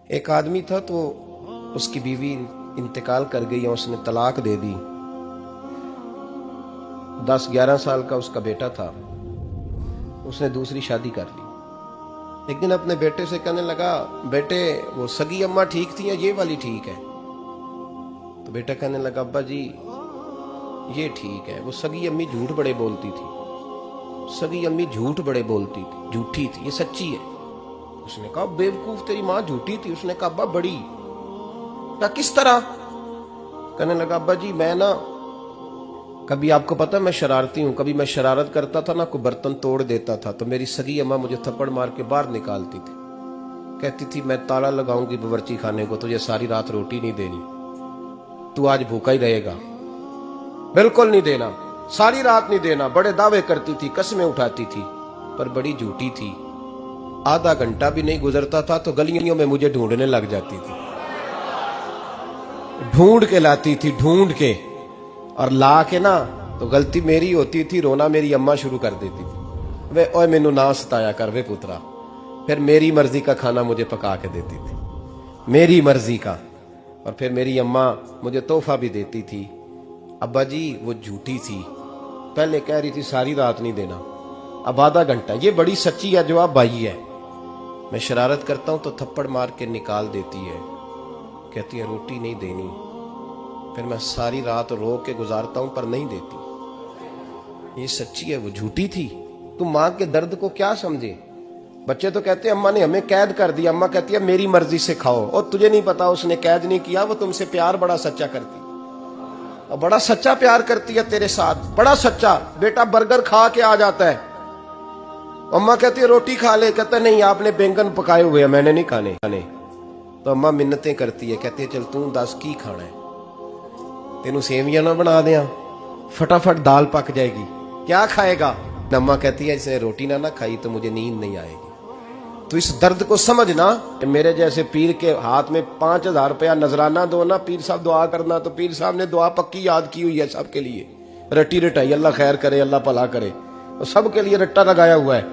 एक आदमी था तो उसकी बीवी इंतकाल कर गई और उसने तलाक दे दी। 10-11 साल का उसका बेटा था। उसने दूसरी शादी कर ली। एक दिन अपने बेटे से कहने लगा, बेटे वो सगी अम्मा ठीक थी या ये वाली ठीक है? तो बेटा कहने लगा, अब्बा जी ये ठीक है। वो सगी अम्मी झूठ बड़े बोलती थी, सगी अम्मी झूठ बड़े बोलती थी, झूठी थी, ये सच्ची है। उसने कहा, बेवकूफ तेरी माँ झूठी थी। उसने कहा, अब्बा बड़ी। क्या किस तरह? कहने लगा, अब्बा जी मैं ना कभी, आपको पता है मैं शरारती हूं, कभी मैं शरारत करता था ना, कोई बर्तन तोड़ देता था तो मेरी सगी अम्मा मुझे थप्पड़ मार के बाहर निकालती थी। कहती थी मैं ताला लगाऊंगी बावर्ची खाने को, तुझे सारी रात रोटी नहीं देनी, तू आज भूखा ही रहेगा। बिल्कुल नहीं देना, सारी रात नहीं देना। बड़े दावे करती थी, कस्में उठाती थी, पर बड़ी झूठी थी। आधा घंटा भी नहीं गुजरता था तो गलियों में मुझे ढूंढने लग जाती थी, ढूंढ के लाती थी, ढूंढ के, और ला के ना तो गलती मेरी होती थी, रोना मेरी अम्मा शुरू कर देती थी। वे ओए मैनू ना सताया कर वे पुत्रा। फिर मेरी मर्जी का खाना मुझे पका के देती थी, मेरी मर्जी का। और फिर मेरी अम्मा मुझे तोहफा भी देती थी। अब्बा जी वो झूठी थी, पहले कह रही थी सारी रात नहीं देना, अब आधा घंटा। ये बड़ी सच्ची है, जवाब भाई है। मैं शरारत करता हूं तो थप्पड़ मार के निकाल देती है, कहती है रोटी नहीं देनी। फिर मैं सारी रात रो के गुजारता हूं पर नहीं देती। ये सच्ची है, वो झूठी थी। तुम मां के दर्द को क्या समझे? बच्चे तो कहते हैं अम्मा ने हमें कैद कर दिया, अम्मा कहती है मेरी मर्जी से खाओ। और तुझे नहीं पता उसने कैद नहीं किया, वो तुमसे प्यार बड़ा सच्चा करती, और बड़ा सच्चा प्यार करती है तेरे साथ, बड़ा सच्चा। बेटा बर्गर खा के आ जाता है, अम्मा कहती है रोटी खा ले, कहता है नहीं आपने बैंगन पकाए हुए हैं, मैंने नहीं खाने। तो अम्मा मिन्नतें करती है, कहती है चल तू दस की खाना है, तेनू सेवियां ना बना दिया, फटाफट दाल पक जाएगी, क्या खाएगा? अम्मा कहती है इसे रोटी ना खाई तो मुझे नींद नहीं आएगी। तो इस दर्द को समझना। मेरे जैसे पीर के हाथ में 5000 रुपया नजराना दो ना, पीर साहब दुआ करना, तो पीर साहब ने दुआ पक्की याद की हुई है सबके लिए, रट्टी रटाई, अल्लाह खैर करे, अल्लाह भला करे, तो सबके लिए रट्टा लगाया हुआ है।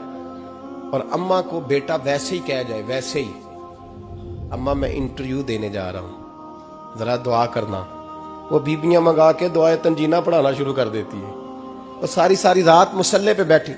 और अम्मा को बेटा वैसे ही कह जाए, वैसे ही, अम्मा मैं इंटरव्यू देने जा रहा हूं, जरा दुआ करना। वो बीबियां मंगा के दुआए तंजीना पढ़ाना शुरू कर देती है, और सारी सारी रात मुसल्ले पे बैठी।